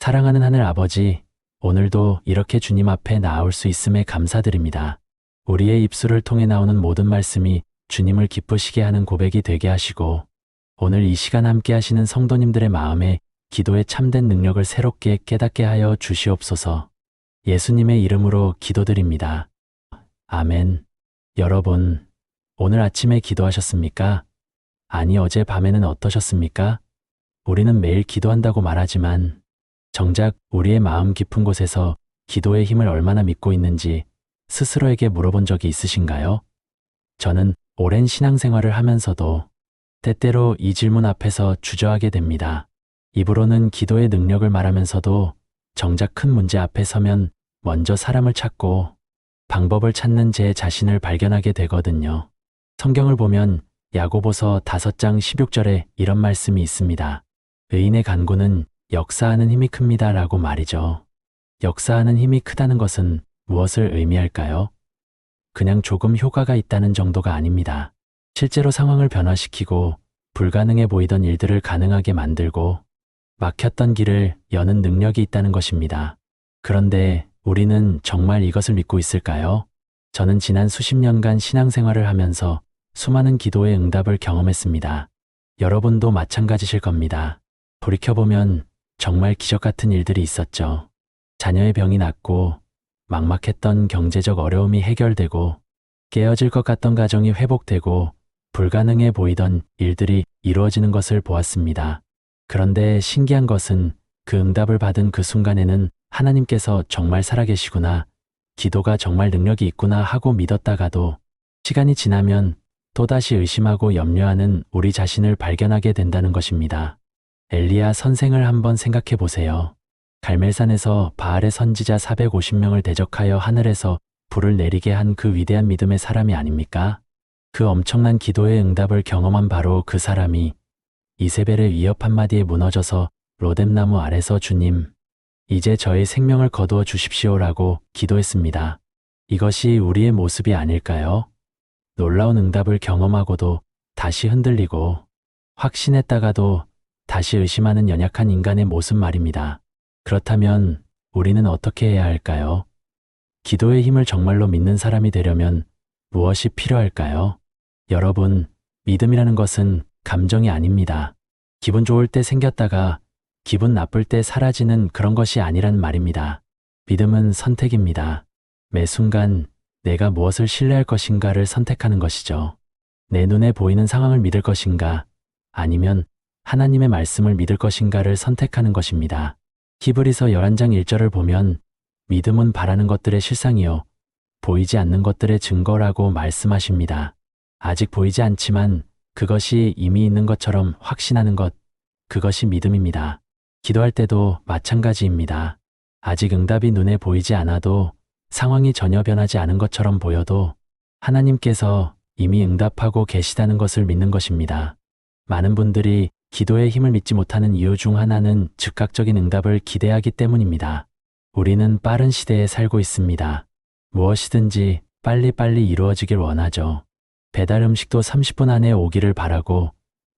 사랑하는 하늘 아버지, 오늘도 이렇게 주님 앞에 나아올 수 있음에 감사드립니다. 우리의 입술을 통해 나오는 모든 말씀이 주님을 기쁘시게 하는 고백이 되게 하시고, 오늘 이 시간 함께 하시는 성도님들의 마음에 기도의 참된 능력을 새롭게 깨닫게 하여 주시옵소서. 예수님의 이름으로 기도드립니다. 아멘. 여러분, 오늘 아침에 기도하셨습니까? 아니, 어제 밤에는 어떠셨습니까? 우리는 매일 기도한다고 말하지만 정작 우리의 마음 깊은 곳에서 기도의 힘을 얼마나 믿고 있는지 스스로에게 물어본 적이 있으신가요? 저는 오랜 신앙생활을 하면서도 때때로 이 질문 앞에서 주저하게 됩니다. 입으로는 기도의 능력을 말하면서도 정작 큰 문제 앞에 서면 먼저 사람을 찾고 방법을 찾는 제 자신을 발견하게 되거든요. 성경을 보면 야고보서 5장 16절에 이런 말씀이 있습니다. 의인의 간구는 역사하는 힘이 큽니다 라고 말이죠. 역사하는 힘이 크다는 것은 무엇을 의미할까요? 그냥 조금 효과가 있다는 정도가 아닙니다. 실제로 상황을 변화시키고 불가능해 보이던 일들을 가능하게 만들고 막혔던 길을 여는 능력이 있다는 것입니다. 그런데 우리는 정말 이것을 믿고 있을까요? 저는 지난 수십 년간 신앙생활을 하면서 수많은 기도의 응답을 경험했습니다. 여러분도 마찬가지실 겁니다. 돌이켜보면 정말 기적 같은 일들이 있었죠. 자녀의 병이 낫고 막막했던 경제적 어려움이 해결되고 깨어질 것 같던 가정이 회복되고 불가능해 보이던 일들이 이루어지는 것을 보았습니다. 그런데 신기한 것은 그 응답을 받은 그 순간에는 하나님께서 정말 살아계시구나, 기도가 정말 능력이 있구나 하고 믿었다가도 시간이 지나면 또다시 의심하고 염려하는 우리 자신을 발견하게 된다는 것입니다. 엘리야 선생을 한번 생각해 보세요. 갈멜산에서 바알의 선지자 450명을 대적하여 하늘에서 불을 내리게 한 그 위대한 믿음의 사람이 아닙니까? 그 엄청난 기도의 응답을 경험한 바로 그 사람이 이세벨의 위협 한마디에 무너져서 로뎀나무 아래서 주님, 이제 저의 생명을 거두어 주십시오라고 기도했습니다. 이것이 우리의 모습이 아닐까요? 놀라운 응답을 경험하고도 다시 흔들리고 확신했다가도 다시 의심하는 연약한 인간의 모습 말입니다. 그렇다면 우리는 어떻게 해야 할까요? 기도의 힘을 정말로 믿는 사람이 되려면 무엇이 필요할까요? 여러분, 믿음이라는 것은 감정이 아닙니다. 기분 좋을 때 생겼다가 기분 나쁠 때 사라지는 그런 것이 아니란 말입니다. 믿음은 선택입니다. 매 순간 내가 무엇을 신뢰할 것인가를 선택하는 것이죠. 내 눈에 보이는 상황을 믿을 것인가, 아니면 하나님의 말씀을 믿을 것인가를 선택하는 것입니다. 히브리서 11장 1절을 보면 믿음은 바라는 것들의 실상이요 보이지 않는 것들의 증거라고 말씀하십니다. 아직 보이지 않지만 그것이 이미 있는 것처럼 확신하는 것, 그것이 믿음입니다. 기도할 때도 마찬가지입니다. 아직 응답이 눈에 보이지 않아도 상황이 전혀 변하지 않은 것처럼 보여도 하나님께서 이미 응답하고 계시다는 것을 믿는 것입니다. 많은 분들이 기도의 힘을 믿지 못하는 이유 중 하나는 즉각적인 응답을 기대하기 때문입니다. 우리는 빠른 시대에 살고 있습니다. 무엇이든지 빨리빨리 이루어지길 원하죠. 배달 음식도 30분 안에 오기를 바라고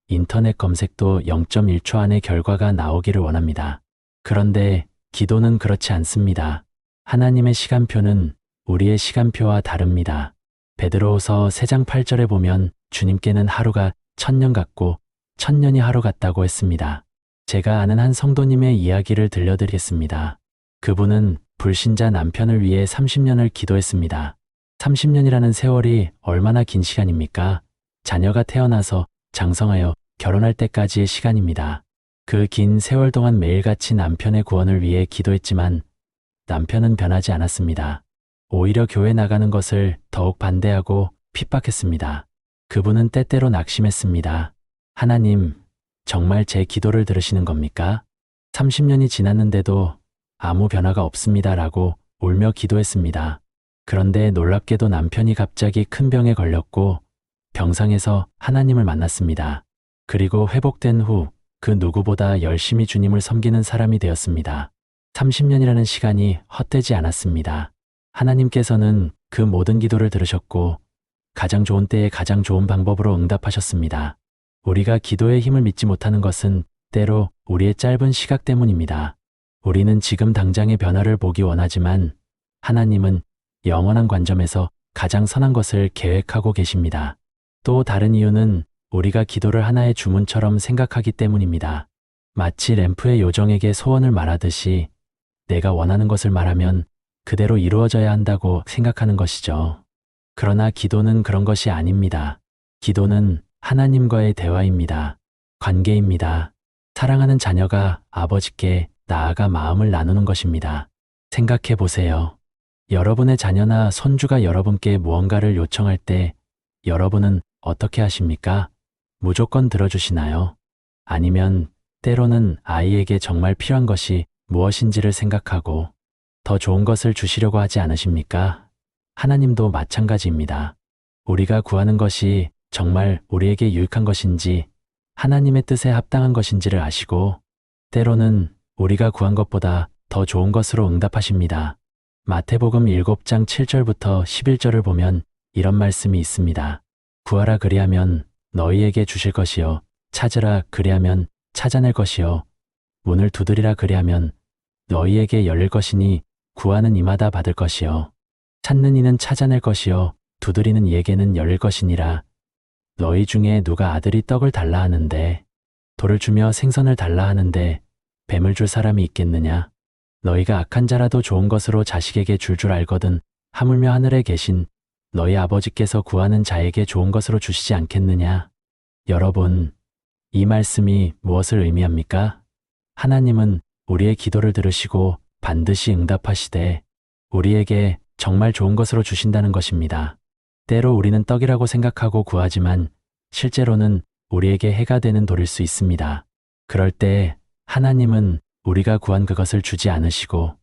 인터넷 검색도 0.1초 안에 결과가 나오기를 원합니다. 그런데 기도는 그렇지 않습니다. 하나님의 시간표는 우리의 시간표와 다릅니다. 베드로후서 3장 8절에 보면 주님께는 하루가 1000년 같고 1000년이 하루 같다고 했습니다. 제가 아는 한 성도님의 이야기를 들려드리겠습니다. 그분은 불신자 남편을 위해 30년을 기도했습니다. 30년이라는 세월이 얼마나 긴 시간입니까? 자녀가 태어나서 장성하여 결혼할 때까지의 시간입니다. 그 긴 세월 동안 매일같이 남편의 구원을 위해 기도했지만 남편은 변하지 않았습니다. 오히려 교회 나가는 것을 더욱 반대하고 핍박했습니다. 그분은 때때로 낙심했습니다. 하나님, 정말 제 기도를 들으시는 겁니까? 30년이 지났는데도 아무 변화가 없습니다라고 울며 기도했습니다. 그런데 놀랍게도 남편이 갑자기 큰 병에 걸렸고 병상에서 하나님을 만났습니다. 그리고 회복된 후 그 누구보다 열심히 주님을 섬기는 사람이 되었습니다. 30년이라는 시간이 헛되지 않았습니다. 하나님께서는 그 모든 기도를 들으셨고 가장 좋은 때에 가장 좋은 방법으로 응답하셨습니다. 우리가 기도의 힘을 믿지 못하는 것은 때로 우리의 짧은 시각 때문입니다. 우리는 지금 당장의 변화를 보기 원하지만 하나님은 영원한 관점에서 가장 선한 것을 계획하고 계십니다. 또 다른 이유는 우리가 기도를 하나의 주문처럼 생각하기 때문입니다. 마치 램프의 요정에게 소원을 말하듯이 내가 원하는 것을 말하면 그대로 이루어져야 한다고 생각하는 것이죠. 그러나 기도는 그런 것이 아닙니다. 기도는 하나님과의 대화입니다. 관계입니다. 사랑하는 자녀가 아버지께 나아가 마음을 나누는 것입니다. 생각해 보세요. 여러분의 자녀나 손주가 여러분께 무언가를 요청할 때 여러분은 어떻게 하십니까? 무조건 들어주시나요? 아니면 때로는 아이에게 정말 필요한 것이 무엇인지를 생각하고 더 좋은 것을 주시려고 하지 않으십니까? 하나님도 마찬가지입니다. 우리가 구하는 것이 정말 우리에게 유익한 것인지 하나님의 뜻에 합당한 것인지를 아시고 때로는 우리가 구한 것보다 더 좋은 것으로 응답하십니다. 마태복음 7장 7절부터 11절을 보면 이런 말씀이 있습니다. 구하라 그리하면 너희에게 주실 것이요 찾으라 그리하면 찾아낼 것이요 문을 두드리라 그리하면 너희에게 열릴 것이니 구하는 이마다 받을 것이요 찾는 이는 찾아낼 것이요 두드리는 이에게는 열릴 것이니라. 너희 중에 누가 아들이 떡을 달라 하는데 돌을 주며 생선을 달라 하는데 뱀을 줄 사람이 있겠느냐? 너희가 악한 자라도 좋은 것으로 자식에게 줄 알거든 하물며 하늘에 계신 너희 아버지께서 구하는 자에게 좋은 것으로 주시지 않겠느냐? 여러분, 이 말씀이 무엇을 의미합니까? 하나님은 우리의 기도를 들으시고 반드시 응답하시되 우리에게 정말 좋은 것으로 주신다는 것입니다. 때로 우리는 떡이라고 생각하고 구하지만 실제로는 우리에게 해가 되는 돌일 수 있습니다. 그럴 때 하나님은 우리가 구한 그것을 주지 않으시고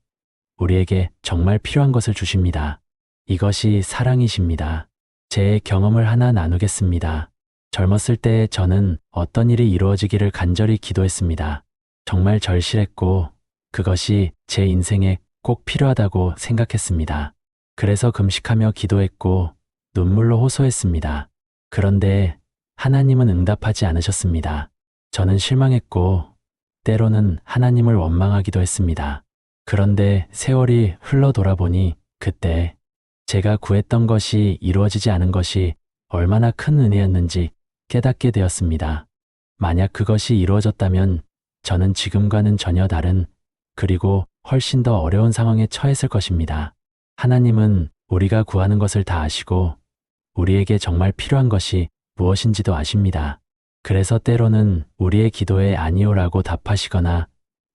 우리에게 정말 필요한 것을 주십니다. 이것이 사랑이십니다. 제 경험을 하나 나누겠습니다. 젊었을 때 저는 어떤 일이 이루어지기를 간절히 기도했습니다. 정말 절실했고 그것이 제 인생에 꼭 필요하다고 생각했습니다. 그래서 금식하며 기도했고 눈물로 호소했습니다. 그런데 하나님은 응답하지 않으셨습니다. 저는 실망했고 때로는 하나님을 원망하기도 했습니다. 그런데 세월이 흘러 돌아보니 그때 제가 구했던 것이 이루어지지 않은 것이 얼마나 큰 은혜였는지 깨닫게 되었습니다. 만약 그것이 이루어졌다면 저는 지금과는 전혀 다른 그리고 훨씬 더 어려운 상황에 처했을 것입니다. 하나님은 우리가 구하는 것을 다 아시고 우리에게 정말 필요한 것이 무엇인지도 아십니다. 그래서 때로는 우리의 기도에 아니오라고 답하시거나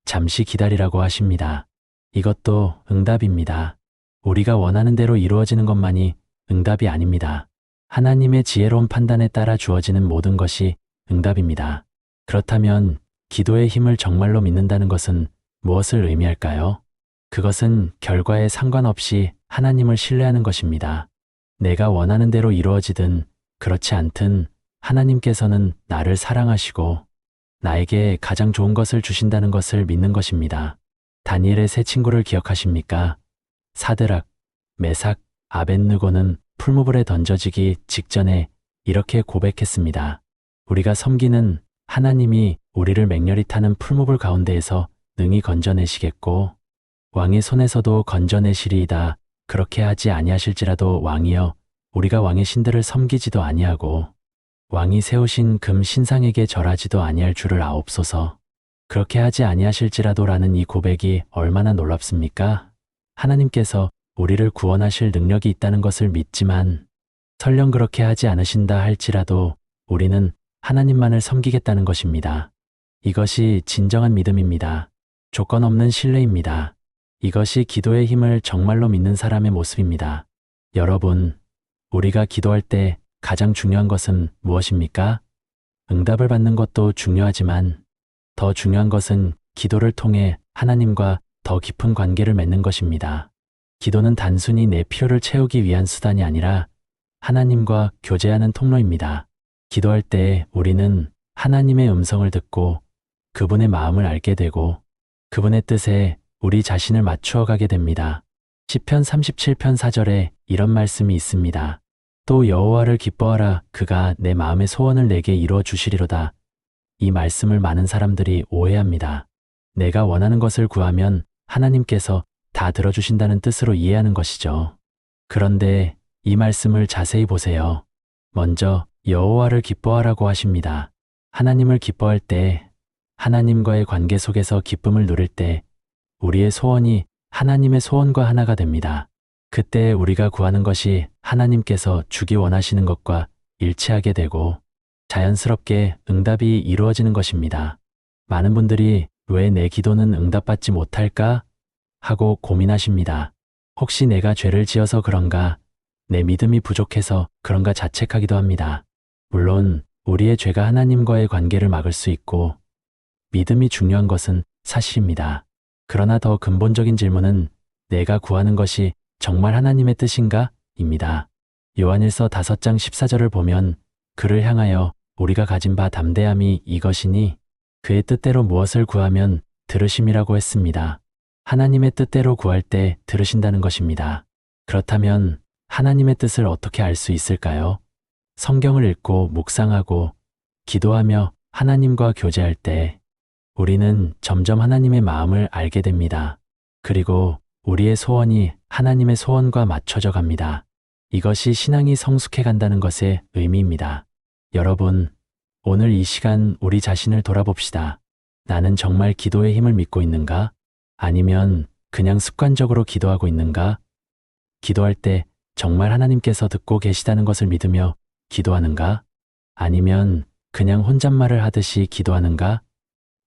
잠시 기다리라고 하십니다. 이것도 응답입니다. 우리가 원하는 대로 이루어지는 것만이 응답이 아닙니다. 하나님의 지혜로운 판단에 따라 주어지는 모든 것이 응답입니다. 그렇다면 기도의 힘을 정말로 믿는다는 것은 무엇을 의미할까요? 그것은 결과에 상관없이 하나님을 신뢰하는 것입니다. 내가 원하는 대로 이루어지든 그렇지 않든 하나님께서는 나를 사랑하시고 나에게 가장 좋은 것을 주신다는 것을 믿는 것입니다. 다니엘의 세 친구를 기억하십니까? 사드락, 메삭, 아벳느고는 풀무불에 던져지기 직전에 이렇게 고백했습니다. 우리가 섬기는 하나님이 우리를 맹렬히 타는 풀무불 가운데에서 능히 건져내시겠고 왕의 손에서도 건져내시리이다. 그렇게 하지 아니하실지라도 왕이여 우리가 왕의 신들을 섬기지도 아니하고 왕이 세우신 금 신상에게 절하지도 아니할 줄을 아옵소서. 그렇게 하지 아니하실지라도라는 이 고백이 얼마나 놀랍습니까? 하나님께서 우리를 구원하실 능력이 있다는 것을 믿지만 설령 그렇게 하지 않으신다 할지라도 우리는 하나님만을 섬기겠다는 것입니다. 이것이 진정한 믿음입니다. 조건 없는 신뢰입니다. 이것이 기도의 힘을 정말로 믿는 사람의 모습입니다. 여러분, 우리가 기도할 때 가장 중요한 것은 무엇입니까? 응답을 받는 것도 중요하지만 더 중요한 것은 기도를 통해 하나님과 더 깊은 관계를 맺는 것입니다. 기도는 단순히 내 필요를 채우기 위한 수단이 아니라 하나님과 교제하는 통로입니다. 기도할 때 우리는 하나님의 음성을 듣고 그분의 마음을 알게 되고 그분의 뜻에 우리 자신을 맞추어 가게 됩니다. 시편 37편 4절에 이런 말씀이 있습니다. 또 여호와를 기뻐하라 그가 내 마음의 소원을 내게 이루어 주시리로다. 이 말씀을 많은 사람들이 오해합니다. 내가 원하는 것을 구하면 하나님께서 다 들어주신다는 뜻으로 이해하는 것이죠. 그런데 이 말씀을 자세히 보세요. 먼저 여호와를 기뻐하라고 하십니다. 하나님을 기뻐할 때, 하나님과의 관계 속에서 기쁨을 누릴 때 우리의 소원이 하나님의 소원과 하나가 됩니다. 그때 우리가 구하는 것이 하나님께서 주기 원하시는 것과 일치하게 되고 자연스럽게 응답이 이루어지는 것입니다. 많은 분들이 왜 내 기도는 응답받지 못할까 하고 고민하십니다. 혹시 내가 죄를 지어서 그런가, 내 믿음이 부족해서 그런가 자책하기도 합니다. 물론 우리의 죄가 하나님과의 관계를 막을 수 있고 믿음이 중요한 것은 사실입니다. 그러나 더 근본적인 질문은 내가 구하는 것이 정말 하나님의 뜻인가? 입니다. 요한일서 5장 14절을 보면 그를 향하여 우리가 가진 바 담대함이 이것이니 그의 뜻대로 무엇을 구하면 들으심이라고 했습니다. 하나님의 뜻대로 구할 때 들으신다는 것입니다. 그렇다면 하나님의 뜻을 어떻게 알 수 있을까요? 성경을 읽고 묵상하고 기도하며 하나님과 교제할 때 우리는 점점 하나님의 마음을 알게 됩니다. 그리고 우리의 소원이 하나님의 소원과 맞춰져 갑니다. 이것이 신앙이 성숙해 간다는 것의 의미입니다. 여러분, 오늘 이 시간 우리 자신을 돌아봅시다. 나는 정말 기도의 힘을 믿고 있는가? 아니면 그냥 습관적으로 기도하고 있는가? 기도할 때 정말 하나님께서 듣고 계시다는 것을 믿으며 기도하는가? 아니면 그냥 혼잣말을 하듯이 기도하는가?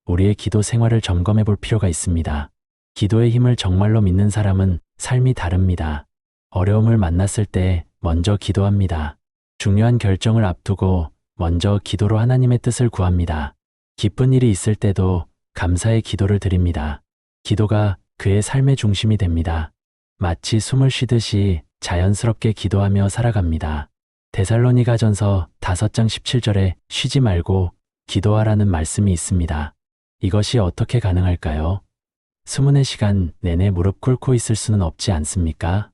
우리의 기도 생활을 점검해 볼 필요가 있습니다. 기도의 힘을 정말로 믿는 사람은 삶이 다릅니다. 어려움을 만났을 때 먼저 기도합니다. 중요한 결정을 앞두고 먼저 기도로 하나님의 뜻을 구합니다. 기쁜 일이 있을 때도 감사의 기도를 드립니다. 기도가 그의 삶의 중심이 됩니다. 마치 숨을 쉬듯이 자연스럽게 기도하며 살아갑니다. 데살로니가전서 5장 17절에 쉬지 말고 기도하라는 말씀이 있습니다. 이것이 어떻게 가능할까요? 수문의 시간 내내 무릎 꿇고 있을 수는 없지 않습니까?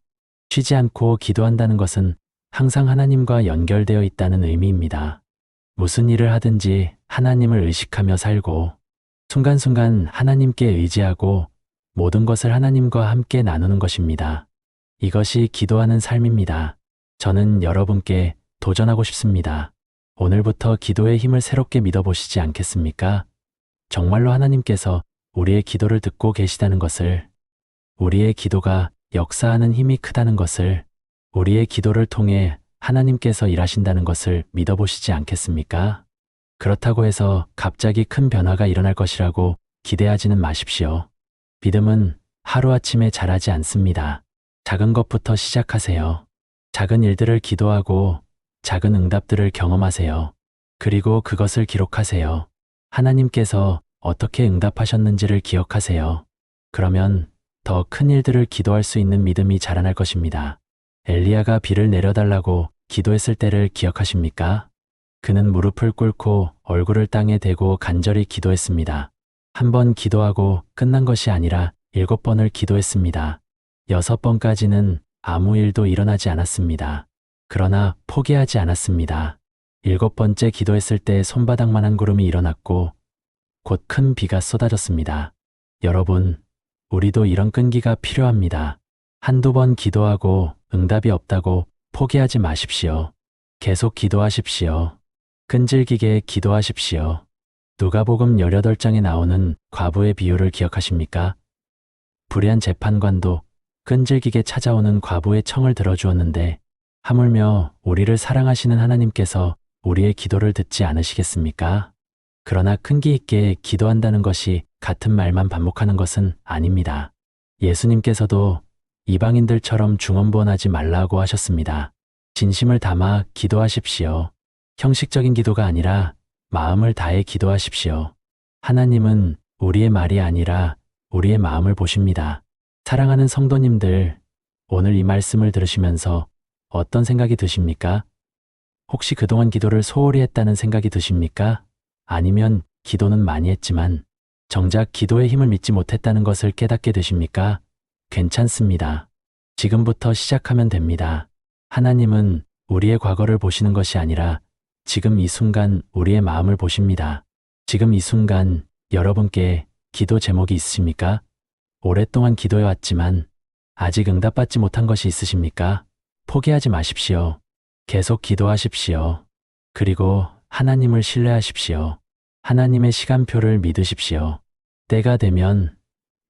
쉬지 않고 기도한다는 것은 항상 하나님과 연결되어 있다는 의미입니다. 무슨 일을 하든지 하나님을 의식하며 살고 순간순간 하나님께 의지하고 모든 것을 하나님과 함께 나누는 것입니다. 이것이 기도하는 삶입니다. 저는 여러분께 도전하고 싶습니다. 오늘부터 기도의 힘을 새롭게 믿어보시지 않겠습니까? 정말로 하나님께서 우리의 기도를 듣고 계시다는 것을, 우리의 기도가 역사하는 힘이 크다는 것을, 우리의 기도를 통해 하나님께서 일하신다는 것을 믿어보시지 않겠습니까? 그렇다고 해서 갑자기 큰 변화가 일어날 것이라고 기대하지는 마십시오. 믿음은 하루아침에 자라지 않습니다. 작은 것부터 시작하세요. 작은 일들을 기도하고 작은 응답들을 경험하세요. 그리고 그것을 기록하세요. 하나님께서 어떻게 응답하셨는지를 기억하세요. 그러면 더 큰 일들을 기도할 수 있는 믿음이 자라날 것입니다. 엘리야가 비를 내려달라고 기도했을 때를 기억하십니까? 그는 무릎을 꿇고 얼굴을 땅에 대고 간절히 기도했습니다. 한 번 기도하고 끝난 것이 아니라 7번을 기도했습니다. 6번까지는 아무 일도 일어나지 않았습니다. 그러나 포기하지 않았습니다. 7번째 기도했을 때 손바닥만한 구름이 일어났고 곧 큰 비가 쏟아졌습니다. 여러분, 우리도 이런 끈기가 필요합니다. 한두 번 기도하고 응답이 없다고 포기하지 마십시오. 계속 기도하십시오. 끈질기게 기도하십시오. 누가복음 18장에 나오는 과부의 비유를 기억하십니까? 불의한 재판관도 끈질기게 찾아오는 과부의 청을 들어주었는데 하물며 우리를 사랑하시는 하나님께서 우리의 기도를 듣지 않으시겠습니까? 그러나 끈기 있게 기도한다는 것이 같은 말만 반복하는 것은 아닙니다. 예수님께서도 이방인들처럼 중언부언하지 말라고 하셨습니다. 진심을 담아 기도하십시오. 형식적인 기도가 아니라 마음을 다해 기도하십시오. 하나님은 우리의 말이 아니라 우리의 마음을 보십니다. 사랑하는 성도님들, 오늘 이 말씀을 들으시면서 어떤 생각이 드십니까? 혹시 그동안 기도를 소홀히 했다는 생각이 드십니까? 아니면 기도는 많이 했지만 정작 기도의 힘을 믿지 못했다는 것을 깨닫게 되십니까? 괜찮습니다. 지금부터 시작하면 됩니다. 하나님은 우리의 과거를 보시는 것이 아니라 지금 이 순간 우리의 마음을 보십니다. 지금 이 순간 여러분께 기도 제목이 있으십니까? 오랫동안 기도해왔지만 아직 응답받지 못한 것이 있으십니까? 포기하지 마십시오. 계속 기도하십시오. 그리고 하나님을 신뢰하십시오. 하나님의 시간표를 믿으십시오. 때가 되면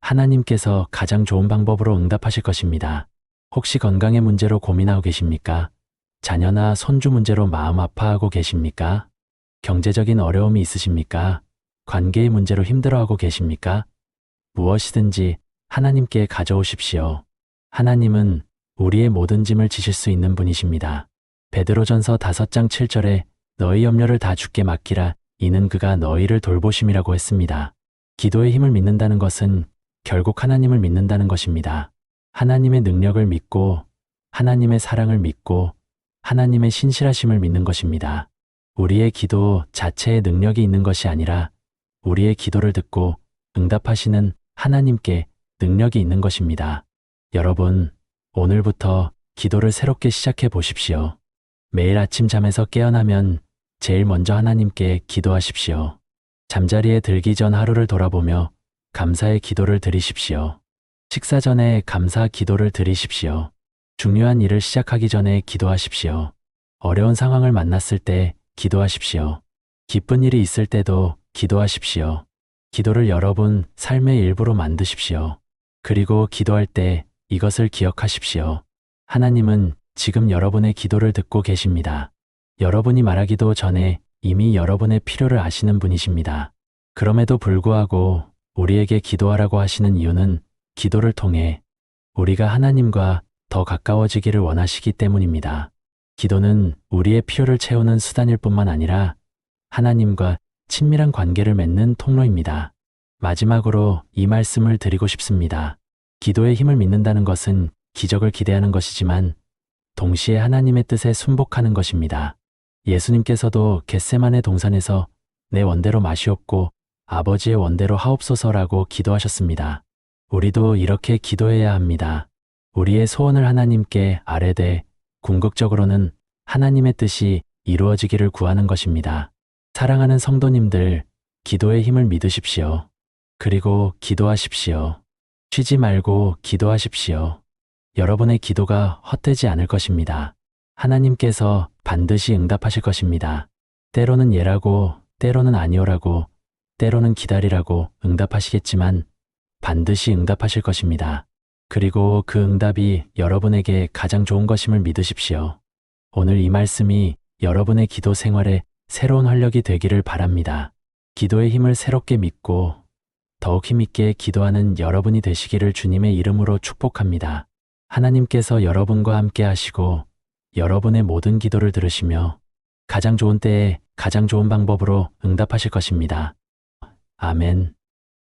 하나님께서 가장 좋은 방법으로 응답하실 것입니다. 혹시 건강의 문제로 고민하고 계십니까? 자녀나 손주 문제로 마음 아파하고 계십니까? 경제적인 어려움이 있으십니까? 관계의 문제로 힘들어하고 계십니까? 무엇이든지 하나님께 가져오십시오. 하나님은 우리의 모든 짐을 지실 수 있는 분이십니다. 베드로전서 5장 7절에 너희 염려를 다 주께 맡기라 이는 그가 너희를 돌보심이라고 했습니다. 기도의 힘을 믿는다는 것은 결국 하나님을 믿는다는 것입니다. 하나님의 능력을 믿고 하나님의 사랑을 믿고 하나님의 신실하심을 믿는 것입니다. 우리의 기도 자체에 능력이 있는 것이 아니라 우리의 기도를 듣고 응답하시는 하나님께 능력이 있는 것입니다. 여러분, 오늘부터 기도를 새롭게 시작해 보십시오. 매일 아침 잠에서 깨어나면 제일 먼저 하나님께 기도하십시오. 잠자리에 들기 전 하루를 돌아보며 감사의 기도를 드리십시오. 식사 전에 감사 기도를 드리십시오. 중요한 일을 시작하기 전에 기도하십시오. 어려운 상황을 만났을 때 기도하십시오. 기쁜 일이 있을 때도 기도하십시오. 기도를 여러분 삶의 일부로 만드십시오. 그리고 기도할 때 이것을 기억하십시오. 하나님은 지금 여러분의 기도를 듣고 계십니다. 여러분이 말하기도 전에 이미 여러분의 필요를 아시는 분이십니다. 그럼에도 불구하고 우리에게 기도하라고 하시는 이유는 기도를 통해 우리가 하나님과 더 가까워지기를 원하시기 때문입니다. 기도는 우리의 필요를 채우는 수단일 뿐만 아니라 하나님과 친밀한 관계를 맺는 통로입니다. 마지막으로 이 말씀을 드리고 싶습니다. 기도의 힘을 믿는다는 것은 기적을 기대하는 것이지만 동시에 하나님의 뜻에 순복하는 것입니다. 예수님께서도 겟세마네 동산에서 내 원대로 마시옵고 아버지의 원대로 하옵소서라고 기도하셨습니다. 우리도 이렇게 기도해야 합니다. 우리의 소원을 하나님께 아뢰되 궁극적으로는 하나님의 뜻이 이루어지기를 구하는 것입니다. 사랑하는 성도님들, 기도의 힘을 믿으십시오. 그리고 기도하십시오. 쉬지 말고 기도하십시오. 여러분의 기도가 헛되지 않을 것입니다. 하나님께서 반드시 응답하실 것입니다. 때로는 예라고, 때로는 아니오라고, 때로는 기다리라고 응답하시겠지만 반드시 응답하실 것입니다. 그리고 그 응답이 여러분에게 가장 좋은 것임을 믿으십시오. 오늘 이 말씀이 여러분의 기도 생활에 새로운 활력이 되기를 바랍니다. 기도의 힘을 새롭게 믿고 더욱 힘있게 기도하는 여러분이 되시기를 주님의 이름으로 축복합니다. 하나님께서 여러분과 함께 하시고 여러분의 모든 기도를 들으시며 가장 좋은 때에 가장 좋은 방법으로 응답하실 것입니다. 아멘.